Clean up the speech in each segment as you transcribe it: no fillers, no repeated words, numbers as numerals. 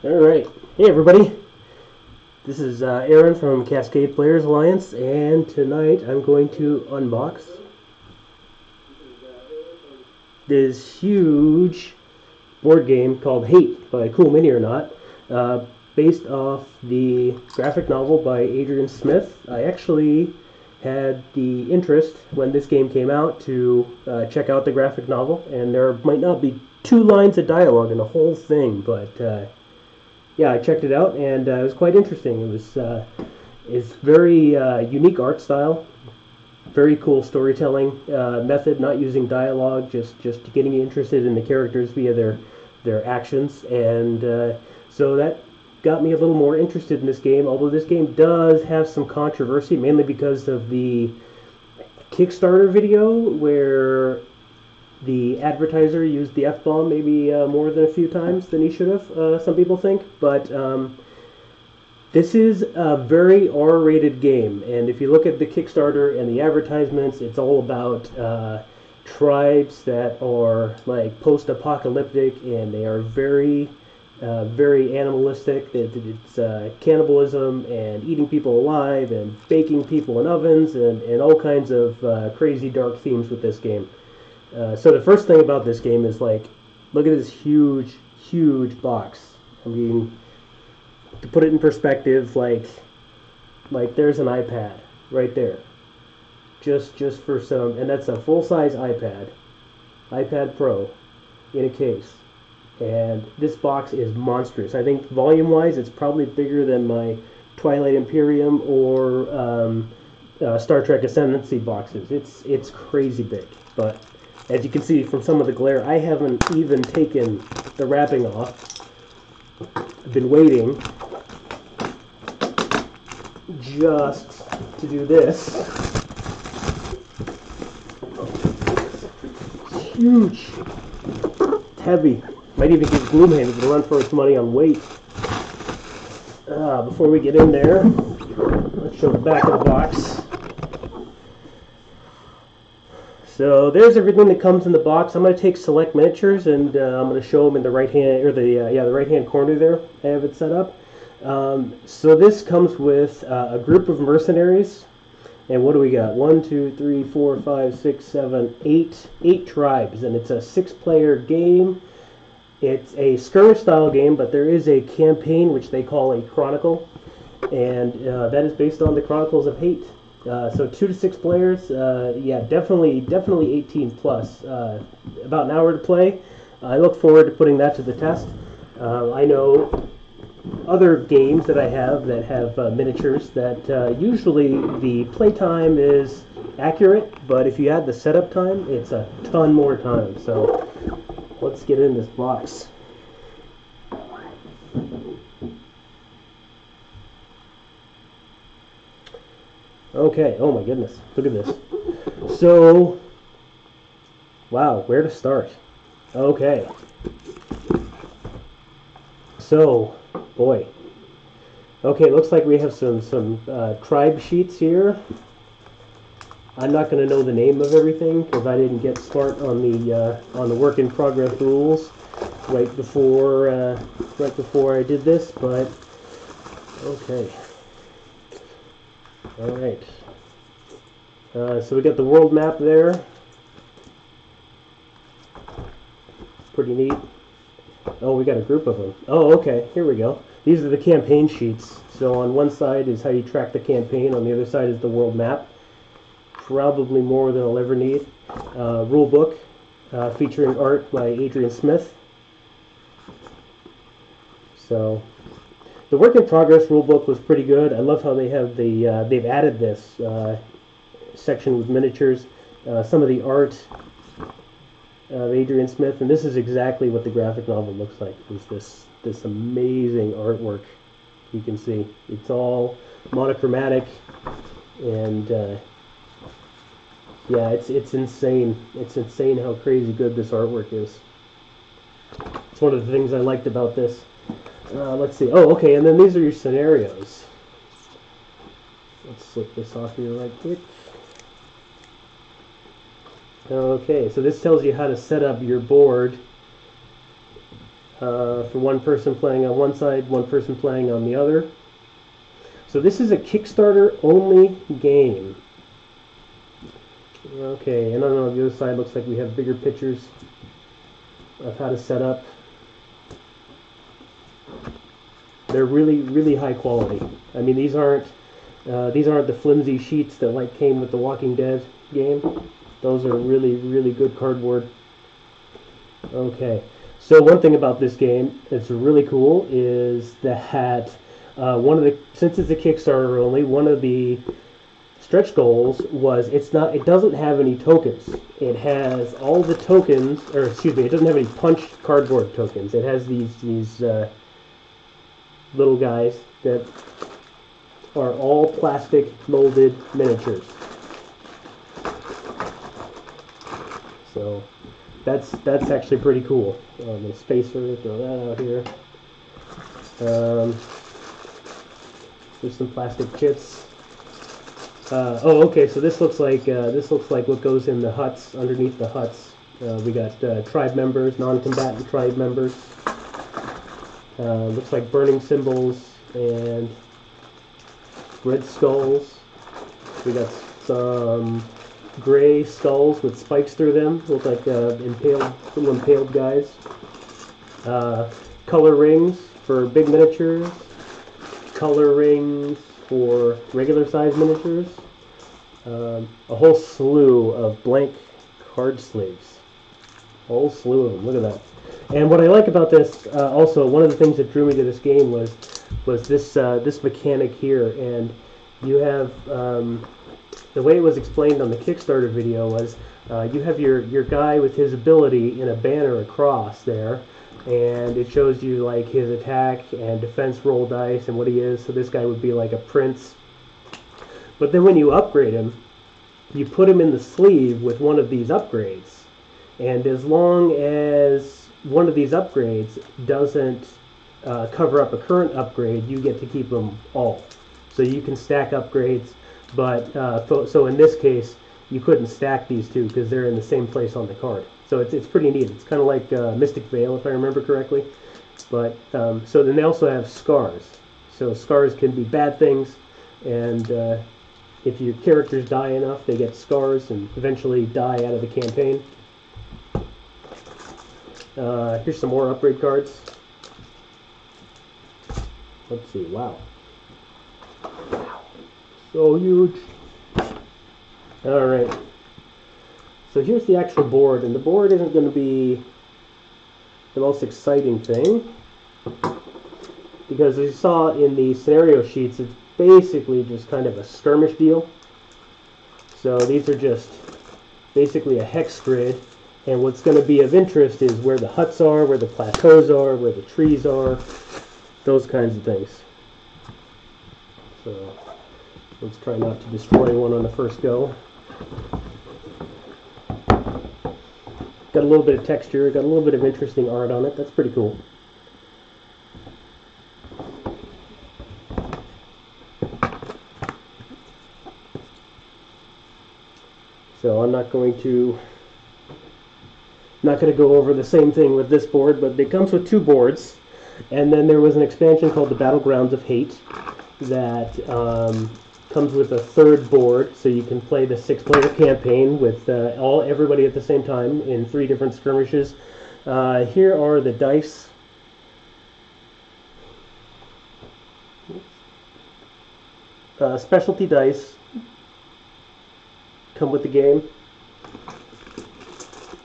Alright, hey everybody, this is Aaron from Cascade Players Alliance, and tonight I'm going to unbox this huge board game called Hate by Cool Mini or Not, based off the graphic novel by Adrian Smith. I actually had the interest when this game came out to check out the graphic novel, and there might not be 2 lines of dialogue in the whole thing, but yeah, I checked it out, and it was quite interesting. It was it's very unique art style, very cool storytelling method, not using dialogue, just getting you interested in the characters via their actions, and so that got me a little more interested in this game. Although this game does have some controversy, mainly because of the Kickstarter video where the advertiser used the F-bomb maybe more than a few times than he should have, some people think. But this is a very R-rated game, and if you look at the Kickstarter and the advertisements, it's all about tribes that are like post-apocalyptic, and they are very animalistic. It's cannibalism and eating people alive and baking people in ovens and all kinds of crazy dark themes with this game. So the first thing about this game is, like, look at this huge box. I mean, to put it in perspective, like there's an iPad right there, just for some, and that's a full-size iPad Pro in a case. And this box is monstrous. I think volume-wise, it's probably bigger than my Twilight Imperium or Star Trek Ascendancy boxes. It's crazy big, but as you can see from some of the glare, I haven't even taken the wrapping off. I've been waiting just to do this. It's huge. It's heavy. Might even give Gloomhaven a run for its money on weight. Before we get in there, let's show the back of the box. So there's everything that comes in the box. I'm going to take select miniatures, and I'm going to show them in the right hand, or the right hand corner there. I have it set up. So this comes with a group of mercenaries, and what do we got? 1, 2, 3, 4, 5, 6, 7, 8 tribes, and it's a 6-player game. It's a skirmish style game, but there is a campaign which they call a chronicle, and that is based on the Chronicles of Hate. So 2 to 6 players, yeah, definitely 18 plus. About an hour to play. I look forward to putting that to the test. I know other games that I have that have miniatures that usually the playtime is accurate, but if you add the setup time, it's a ton more time. So let's get in this box. Okay, oh my goodness, look at this. So, wow, where to start? Okay. So, boy, Okay, looks like we have some tribe sheets here. I'm not going to know the name of everything because I didn't get smart on the work in progress rules right before I did this. But okay, all right. So we got the world map there. Pretty neat. Oh, we got a group of them. Oh, okay. Here we go. These are the campaign sheets. So on one side is how you track the campaign. On the other side is the world map. Probably more than I'll ever need. Rule book featuring art by Adrian Smith. So the work in progress rulebook was pretty good. I love how they have they've added this section with miniatures. Some of the art of Adrian Smith, and this is exactly what the graphic novel looks like. Is this amazing artwork? You can see it's all monochromatic, and yeah, it's insane. It's insane how crazy good this artwork is. It's one of the things I liked about this. Let's see. Oh, okay, and then these are your scenarios. Let's slip this off here right quick. Okay, so this tells you how to set up your board for one person playing on one side, one person playing on the other. So this is a Kickstarter only game. Okay, and on the other side looks like we have bigger pictures of how to set up. They're really, really high quality. I mean, these aren't the flimsy sheets that like came with the Walking Dead game. Those are really, really good cardboard. Okay, so one thing about this game that's really cool is that since it's a Kickstarter only, one of the stretch goals was it doesn't have any tokens. It has all the tokens, or excuse me, it doesn't have any punched cardboard tokens. It has these little guys that are all plastic molded miniatures. So that's actually pretty cool. The spacer, throw that out here. There's some plastic chits. Oh, okay. So this looks like what goes in the huts, underneath the huts. We got tribe members, non-combatant tribe members. Looks like burning symbols and red skulls. We got some gray skulls with spikes through them. Look like little impaled guys. Color rings for big miniatures. Color rings for regular size miniatures. A whole slew of blank card sleeves. A whole slew of them. Look at that. And what I like about this, also, one of the things that drew me to this game was this mechanic here. And you have the way it was explained on the Kickstarter video was you have your guy with his ability in a banner across there, and it shows you like his attack and defense roll dice and what he is. So this guy would be like a prince. But then when you upgrade him, you put him in the sleeve with one of these upgrades, and as long as one of these upgrades doesn't cover up a current upgrade, you get to keep them all. So you can stack upgrades, but so in this case, you couldn't stack these two because they're in the same place on the card. So it's pretty neat. It's kind of like Mystic Veil, if I remember correctly. But so then they also have scars. So scars can be bad things, and if your characters die enough, they get scars and eventually die out of the campaign. Here's some more upgrade cards. Let's see. Wow. So huge. Alright. So here's the actual board, and the board isn't going to be the most exciting thing, because as you saw in the scenario sheets, it's basically just kind of a skirmish deal. So these are just basically a hex grid, and what's going to be of interest is where the huts are, where the plateaus are, where the trees are, those kinds of things. So let's try not to destroy one on the first go. Got a little bit of texture, got a little bit of interesting art on it. That's pretty cool. So I'm not going to go over the same thing with this board, but it comes with two boards. And then there was an expansion called the Battlegrounds of Hate that comes with a third board, so you can play the 6-player campaign with everybody at the same time in 3 different skirmishes. Here are the dice. Specialty dice come with the game.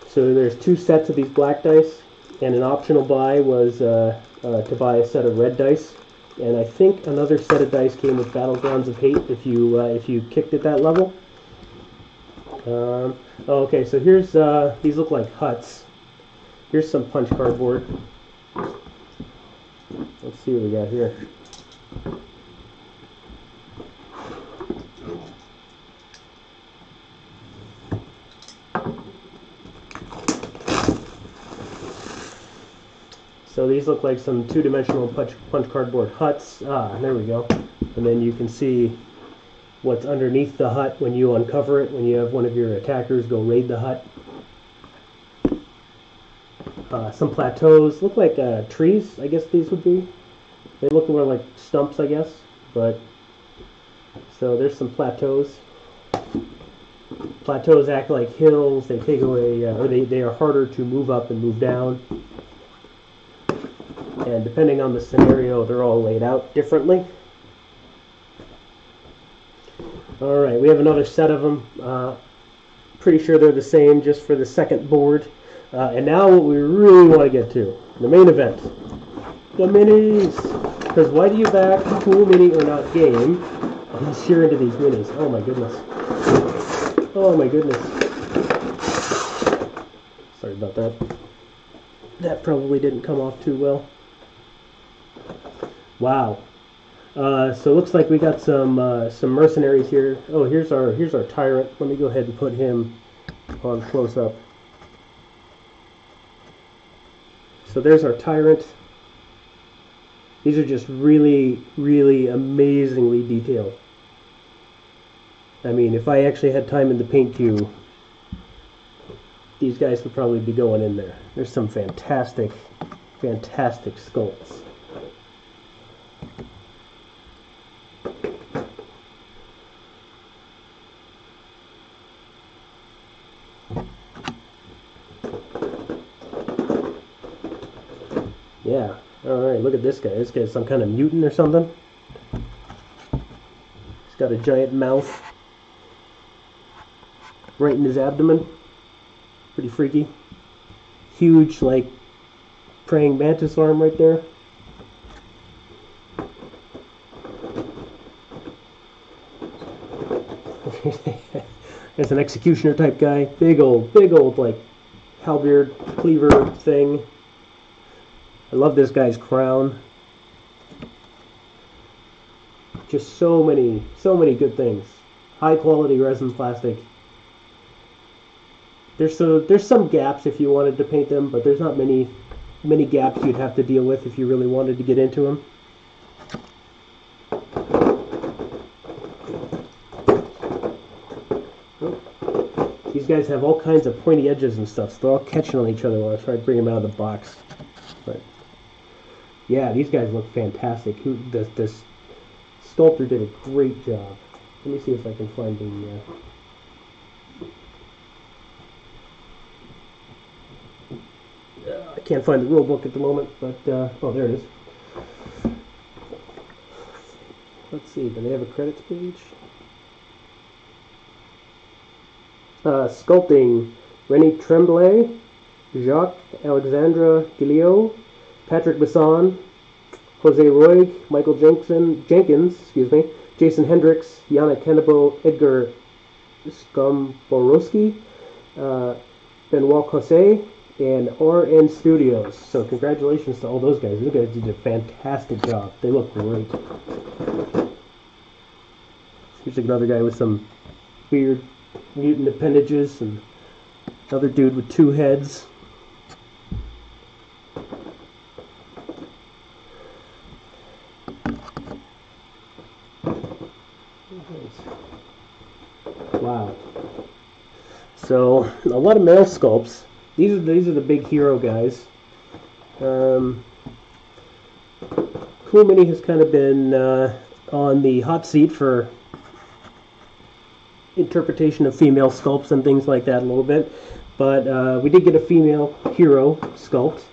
So there's 2 sets of these black dice, and an optional buy was to buy a set of red dice. And I think another set of dice came with Battlegrounds of Hate if you kicked at that level. Okay, so here's these look like huts. Here's some punch cardboard. Let's see what we got here. So these look like some 2-dimensional punch cardboard huts. There we go. And then you can see what's underneath the hut when you uncover it, when you have one of your attackers go raid the hut. Some plateaus. Look like trees, I guess these would be. They look more like stumps, I guess. But so there's some plateaus. Plateaus act like hills. They take away, or they are harder to move up and move down. And depending on the scenario, they're all laid out differently. Alright, we have another set of them. Pretty sure they're the same, just for the second board. And now what we really want to get to, the main event. The minis! Because why do you back Cool Mini or Not game? I'm sheer into these minis. Oh my goodness. Oh my goodness. Sorry about that. That probably didn't come off too well. Wow. So it looks like we got some mercenaries here. Oh, here's our tyrant. Let me go ahead and put him on close up. So there's our tyrant. These are just really, really amazingly detailed. I mean, if I actually had time in the paint queue, these guys would probably be going in there. There's some fantastic, fantastic sculpts. Yeah. Alright, look at this guy. This guy's some kind of mutant or something. He's got a giant mouth right in his abdomen. Pretty freaky. Huge, like, praying mantis arm right there. There's an executioner type guy. Big old, like, halberd cleaver thing. I love this guy's crown. Just so many good things. High quality resin plastic. There's some gaps if you wanted to paint them, but there's not many gaps you'd have to deal with if you really wanted to get into them. These guys have all kinds of pointy edges and stuff, so they're all catching on each other while I try to bring them out of the box. But yeah, these guys look fantastic. This sculptor did a great job. Let me see if I can find the... I can't find the rule book at the moment, but oh, there it is. Let's see, do they have a credits page? Sculpting: Rennie Tremblay, Jacques Alexandre Gilliot, Patrick Besson, Jose Roig, Michael Jenkins, Jason Hendricks, Yana Kennebo, Edgar Skomborowski, Benoit Cossé, and RN Studios. So congratulations to all those guys. Those guys did a fantastic job. They look great. Here's another guy with some weird mutant appendages, and another dude with 2 heads. Wow. So a lot of male sculpts. These are the big hero guys. Cool Mini has kind of been on the hot seat for interpretation of female sculpts and things like that a little bit, but we did get a female hero sculpt,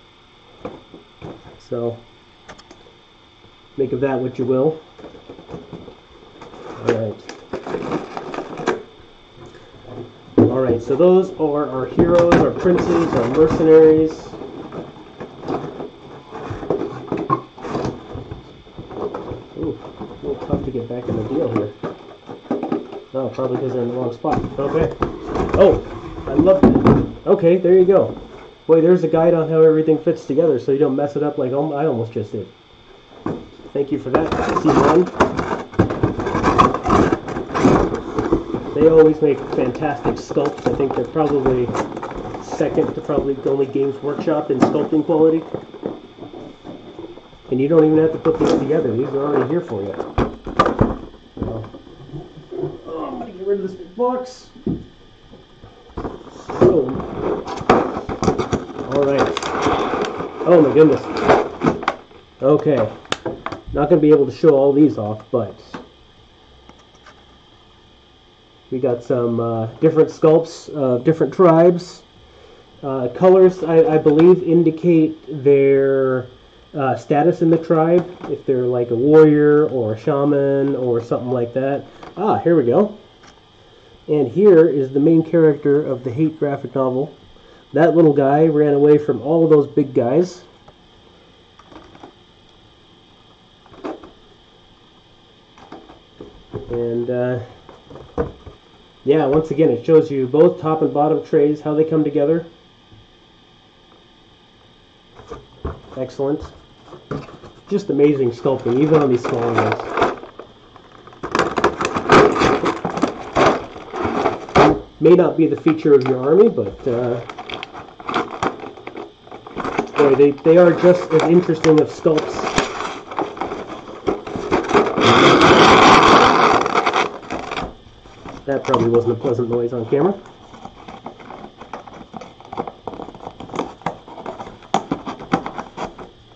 so make of that what you will. Alright, so those are our heroes, our princes, our mercenaries. Ooh, a little tough to get back in the deal here. Oh, probably because they're in the wrong spot. Okay. Oh, I love that. Okay, there you go. Boy, there's a guide on how everything fits together so you don't mess it up like I almost just did. Thank you for that, CMON. They always make fantastic sculpts. I think they're probably second to probably only Games Workshop in sculpting quality. And you don't even have to put these together. These are already here for you. Get rid of this big box. Boom. Alright. Oh my goodness. Okay. Not going to be able to show all these off, but we got some different sculpts of different tribes. Colors, I believe, indicate their status in the tribe. If they're like a warrior or a shaman or something like that. Ah, here we go. And here is the main character of the Hate graphic novel. That little guy ran away from all of those big guys. And yeah, once again, it shows you both top and bottom trays, how they come together. Excellent. Just amazing sculpting, even on these small ones. May not be the feature of your army, but boy, they are just as interesting of sculpts. That probably wasn't a pleasant noise on camera.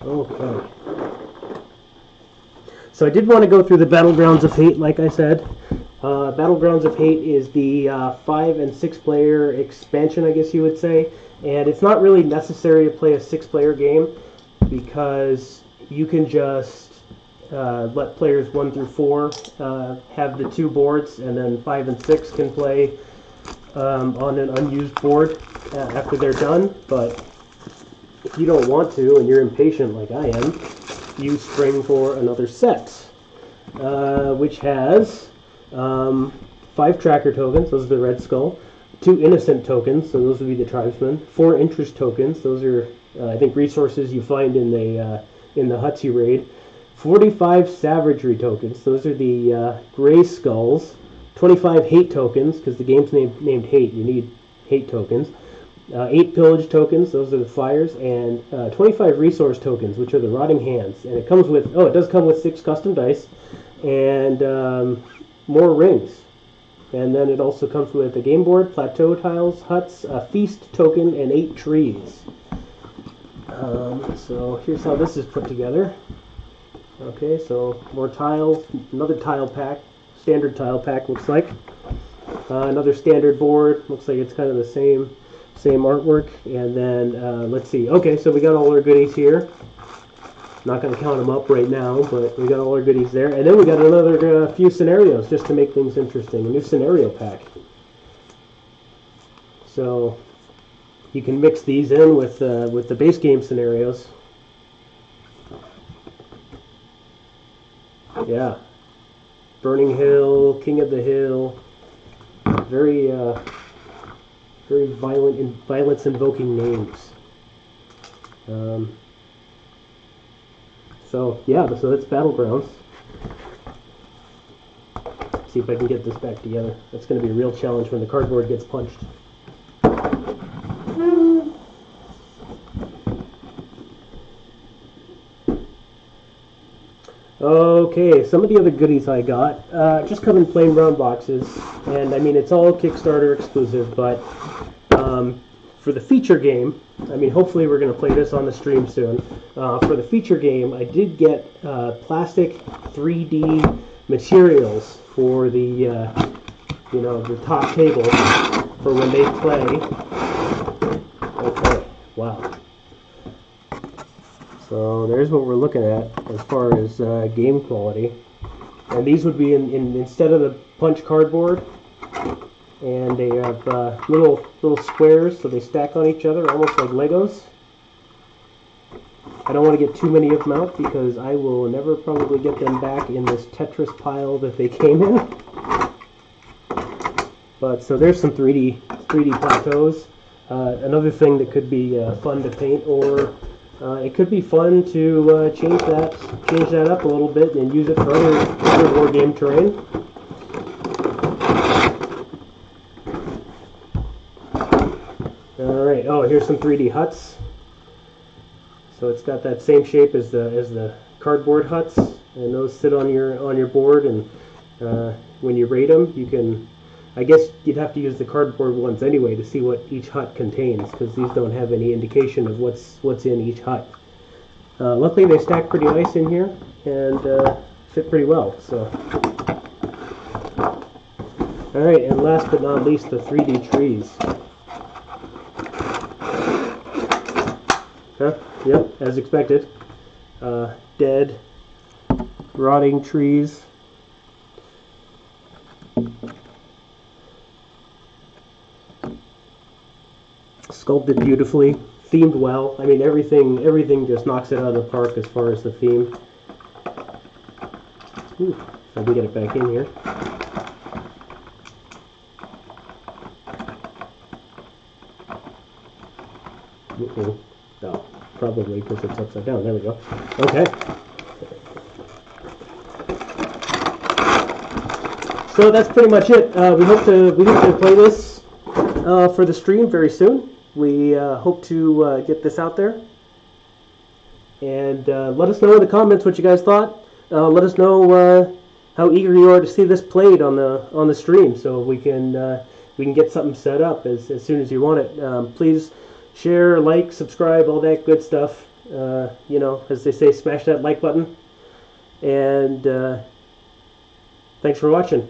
Okay. So I did want to go through the Battlegrounds of Hate, like I said. Battlegrounds of Hate is the 5 and 6 player expansion, I guess you would say, and it's not really necessary to play a 6-player game because you can just let players 1 through 4 have the 2 boards, and then 5 and 6 can play on an unused board after they're done. But if you don't want to and you're impatient like I am, you spring for another set, which has 5 tracker tokens, those are the Red Skull, 2 innocent tokens, so those would be the tribesmen, 4 interest tokens, those are I think resources you find in the huts you raid, 45 savagery tokens, those are the Gray Skulls, 25 hate tokens, because the game's named Hate, you need hate tokens, 8 pillage tokens, those are the flyers, and 25 resource tokens, which are the Rotting Hands, and it comes with, it does come with 6 custom dice, and more rings. And then it also comes with a game board, plateau tiles, huts, a feast token, and 8 trees. So here's how this is put together. Okay, so more tiles, another tile pack, standard tile pack looks like. Another standard board, looks like it's kind of the same artwork. And then let's see. Okay, so we got all our goodies here. Not going to count them up right now, but we got all our goodies there. And then we got another few scenarios just to make things interesting. A new scenario pack. So you can mix these in with the base game scenarios. Yeah. Burning Hill, King of the Hill. Very violence invoking names. So yeah, so that's Battlegrounds. See if I can get this back together. That's going to be a real challenge when the cardboard gets punched. Okay, some of the other goodies I got just come in plain brown boxes, and I mean it's all Kickstarter exclusive. But for the feature game, I mean hopefully we're going to play this on the stream soon. For the feature game, I did get plastic 3D materials for the the top table for when they play. Okay, wow. So there's what we're looking at as far as game quality. And these would be in instead of the punch cardboard, and they have little squares, so they stack on each other almost like Legos. I don't want to get too many of them out because I will never probably get them back in this Tetris pile that they came in. But so there's some 3D plateaus. Another thing that could be fun to paint, or it could be fun to change that up a little bit and use it for other board game terrain. All right. Oh, here's some 3D huts. So it's got that same shape as the cardboard huts, and those sit on your board. And when you rate them, you can. I guess you'd have to use the cardboard ones anyway to see what each hut contains, because these don't have any indication of what's in each hut. Luckily, they stack pretty nice in here and fit pretty well. So, all right, and last but not least, the 3D trees. Yep, as expected. Dead, rotting trees. Sculpted beautifully, themed well. I mean, everything just knocks it out of the park as far as the theme. Ooh, let me get it back in here. Oh, probably because it's upside down. There we go. Okay. So that's pretty much it. We hope to play this for the stream very soon. We hope to get this out there, and let us know in the comments what you guys thought. Let us know how eager you are to see this played on the stream, so we can get something set up as soon as you want it. Please share, like, subscribe, all that good stuff. As they say, smash that like button, and thanks for watching.